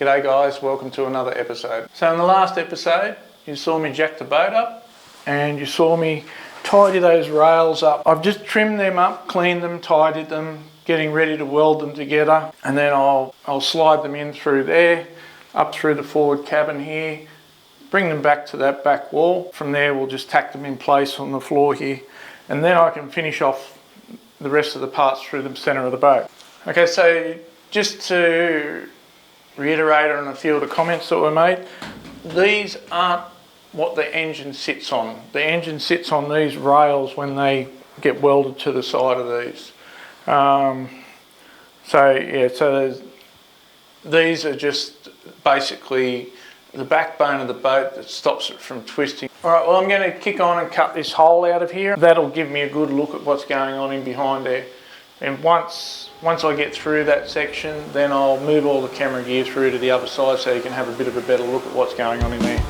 G'day guys, welcome to another episode. So in the last episode, you saw me jack the boat up and you saw me tidy those rails up. I've just trimmed them up, cleaned them, tidied them, getting ready to weld them together, and then I'll slide them in through there, up through the forward cabin here, bring them back to that back wall. From there we'll just tack them in place on the floor here, and then I can finish off the rest of the parts through the centre of the boat. Okay, so just to reiterate on a few of the comments that were made, these aren't what the engine sits on. The engine sits on these rails when they get welded to the side of these. These are just basically the backbone of the boat that stops it from twisting. Alright, well I'm going to kick on and cut this hole out of here. That'll give me a good look at what's going on in behind there. And once I get through that section, then I'll move all the camera gear through to the other side so you can have a bit of a better look at what's going on in there.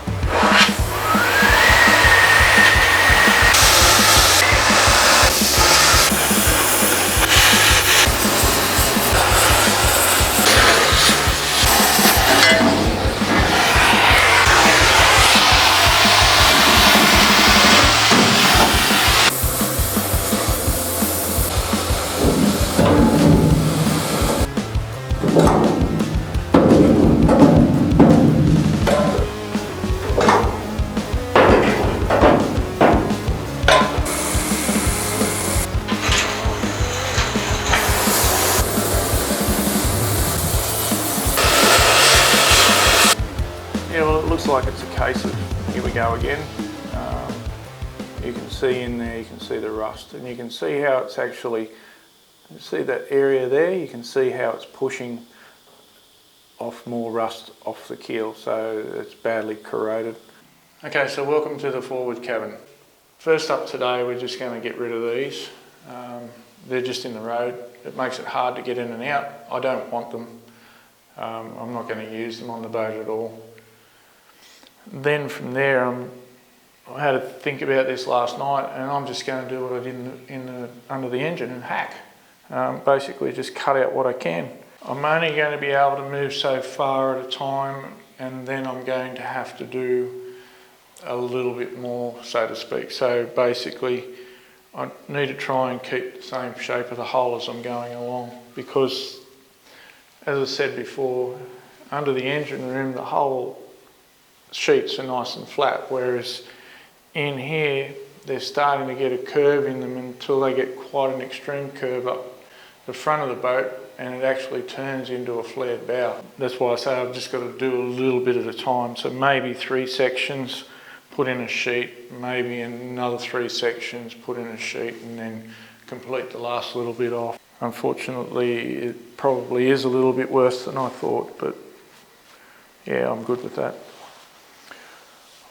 Yeah, well, it looks like it's a case of, here we go again. You can see in there, you can see the rust, and you can see how it's actually, you see that area there, you can see how it's pushing off more rust off the keel, so it's badly corroded. Okay, so welcome to the forward cabin. First up today, we're just going to get rid of these. They're just in the road. It makes it hard to get in and out. I don't want them. I'm not going to use them on the boat at all. Then from there, I had to think about this last night, and I'm just going to do what I did under the engine and hack. Basically just cut out what I can. I'm only going to be able to move so far at a time, and then I'm going to have to do a little bit more, so to speak. So basically I need to try and keep the same shape of the hole as I'm going along, because as I said before, under the engine room the whole sheets are nice and flat, whereas in here they're starting to get a curve in them until they get quite an extreme curve up the front of the boat, and it actually turns into a flared bow. That's why I say I've just got to do a little bit at a time. So maybe 3 sections, put in a sheet, maybe another 3 sections, put in a sheet, and then complete the last little bit off. Unfortunately, it probably is a little bit worse than I thought, but yeah, I'm good with that.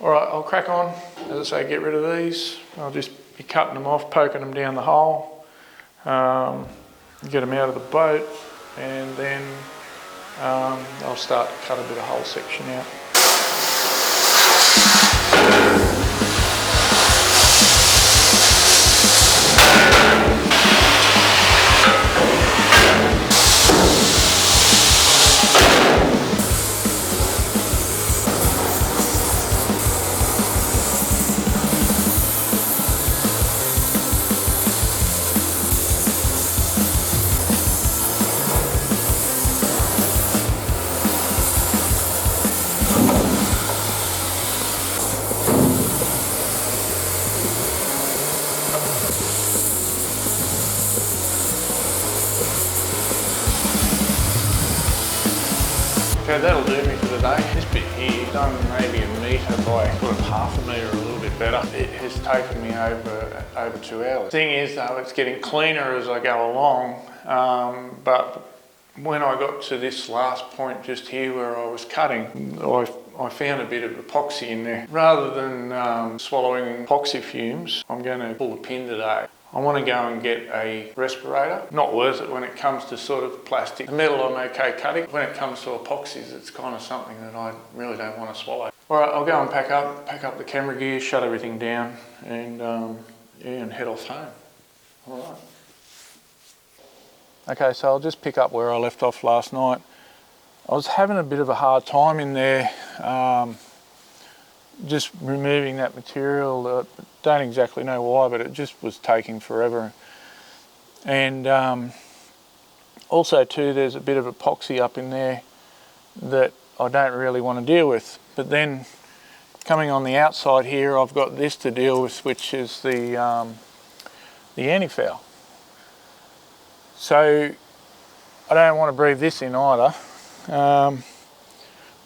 Alright, I'll crack on. As I say, get rid of these. I'll just be cutting them off, poking them down the hole, get them out of the boat, and then I'll start to cut a bit of whole section out. Okay, that'll do me for today. This bit here, done maybe a metre by sort of half a metre, a little bit better. It has taken me over 2 hours. The thing is though, it's getting cleaner as I go along, but when I got to this last point just here where I was cutting, I found a bit of epoxy in there. Rather than swallowing epoxy fumes, I'm going to pull the pin today. I want to go and get a respirator. Not worth it when it comes to sort of plastic. The metal I'm okay cutting. When it comes to epoxies, it's kind of something that I really don't want to swallow. Alright, I'll go and pack up the camera gear, shut everything down, and and head off home. Alright. Okay, so I'll just pick up where I left off last night. I was having a bit of a hard time in there, just removing that material. Don't exactly know why, but it just was taking forever. And also too, there's a bit of epoxy up in there that I don't really want to deal with. But then coming on the outside here, I've got this to deal with, which is the anti-foul. So I don't want to breathe this in either.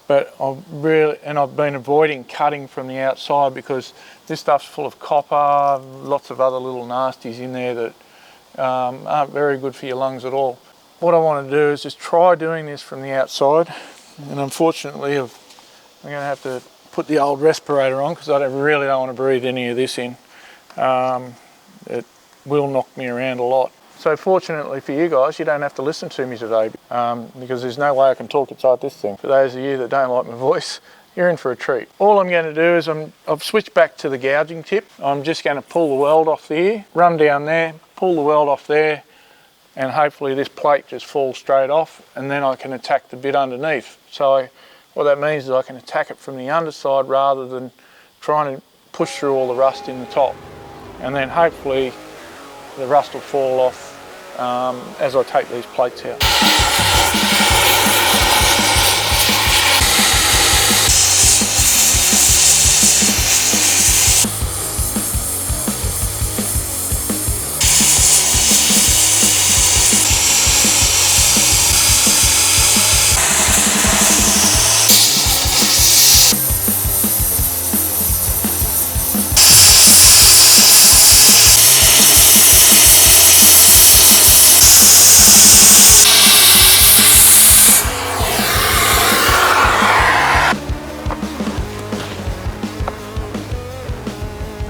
But I've been avoiding cutting from the outside because this stuff's full of copper, lots of other little nasties in there that aren't very good for your lungs at all. What I want to do is just try doing this from the outside, and unfortunately I'm going to have to put the old respirator on because I really don't want to breathe any of this in. It will knock me around a lot. So fortunately for you guys, you don't have to listen to me today because there's no way I can talk inside this thing. For those of you that don't like my voice, you're in for a treat. All I'm going to do is I've switched back to the gouging tip. I'm just going to pull the weld off there, run down there, pull the weld off there, and hopefully this plate just falls straight off, and then I can attack the bit underneath. So what that means is I can attack it from the underside rather than trying to push through all the rust in the top. And then hopefully the rust will fall off as I take these plates out.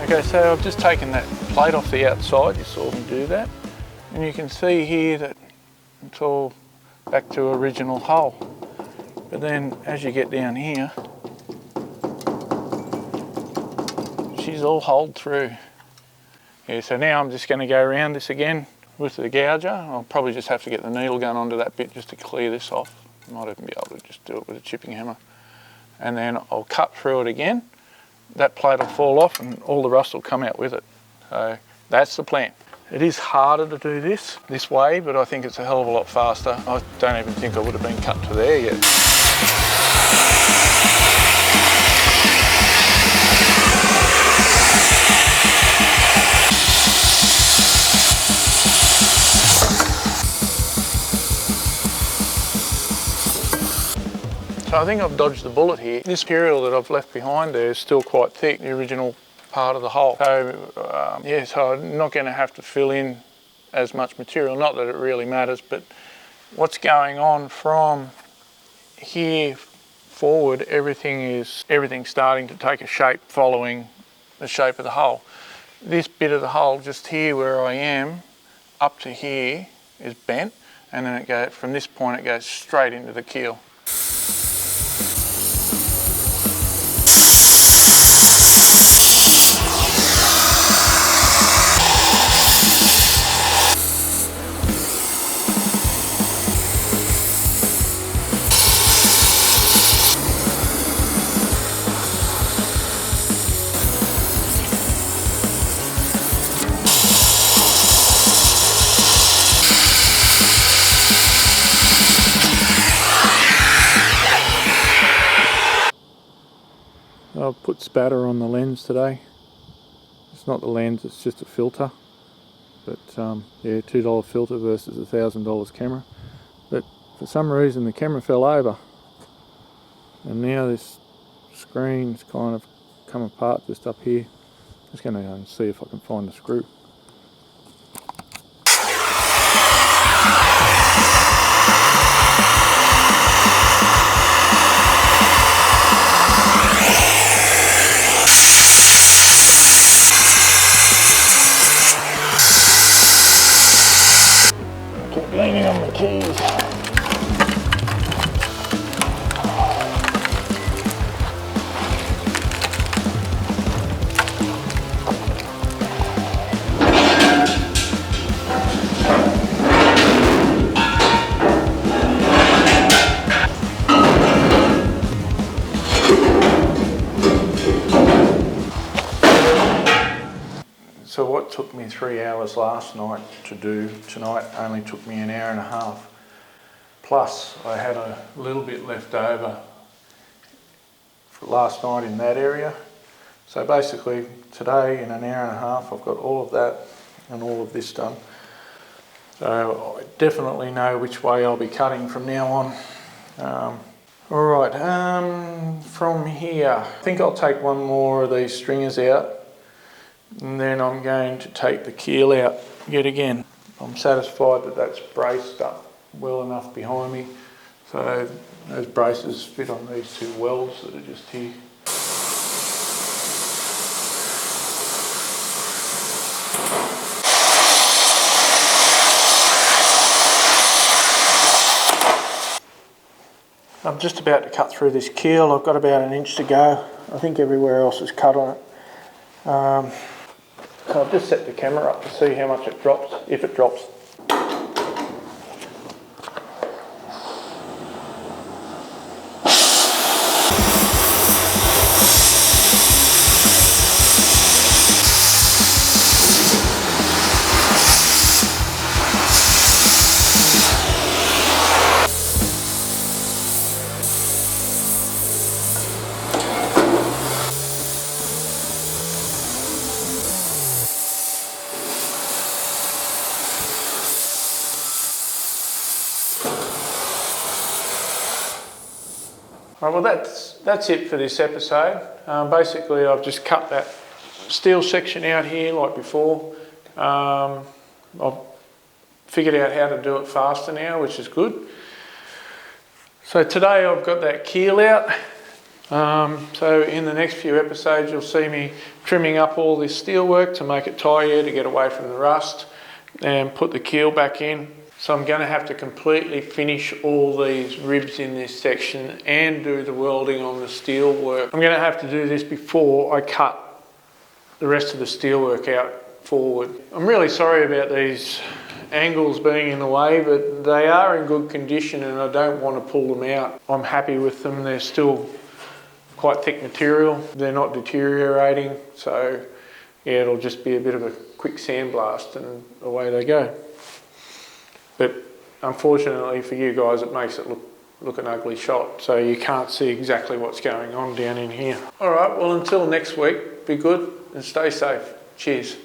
Okay, so I've just taken that plate off the outside, you saw me do that, and you can see here that it's all back to original hole. But then as you get down here, she's all holed through. Yeah, so now I'm just going to go around this again with the gouger. I'll probably just have to get the needle gun onto that bit just to clear this off. I might even be able to just do it with a chipping hammer. And then I'll cut through it again. That plate will fall off and all the rust will come out with it. So that's the plan. It is harder to do this way, but I think it's a hell of a lot faster. I don't even think I would have been cut to there yet. So I think I've dodged the bullet here. This material that I've left behind there is still quite thick, the original part of the hole. So yeah, so I'm not going to have to fill in as much material, not that it really matters, but what's going on from here forward, everything's starting to take a shape following the shape of the hole. This bit of the hole just here where I am, up to here, is bent, and then it goes, from this point it goes straight into the keel. I've put spatter on the lens today. It's not the lens, it's just a filter. But yeah, $2 filter versus $1,000 camera. But for some reason the camera fell over. And now this screen's kind of come apart just up here. I'm just going to go and see if I can find the screw. Leaning on the keys. took me 3 hours last night to do, tonight only took me an hour and a half. Plus I had a little bit left over for last night in that area. So basically today in an hour and a half I've got all of that and all of this done. So I definitely know which way I'll be cutting from now on. Alright, from here, I think I'll take one more of these stringers out and then I'm going to take the keel out yet again. I'm satisfied that that's braced up well enough behind me. So those braces fit on these two welds that are just here. I'm just about to cut through this keel. I've got about an inch to go. I think everywhere else is cut on it. So I've just set the camera up to see how much it drops, if it drops. Right, well that's it for this episode. Basically I've just cut that steel section out here like before. I've figured out how to do it faster now, which is good. So today I've got that keel out. So in the next few episodes you'll see me trimming up all this steel work to make it tighter, to get away from the rust and put the keel back in. So I'm going to have to completely finish all these ribs in this section and do the welding on the steel work. I'm going to have to do this before I cut the rest of the steel work out forward. I'm really sorry about these angles being in the way, but they are in good condition and I don't want to pull them out. I'm happy with them. They're still quite thick material. They're not deteriorating. So yeah, it'll just be a bit of a quick sandblast and away they go. But unfortunately for you guys, it makes it look an ugly shot, so you can't see exactly what's going on down in here. All right, well until next week, be good and stay safe. Cheers.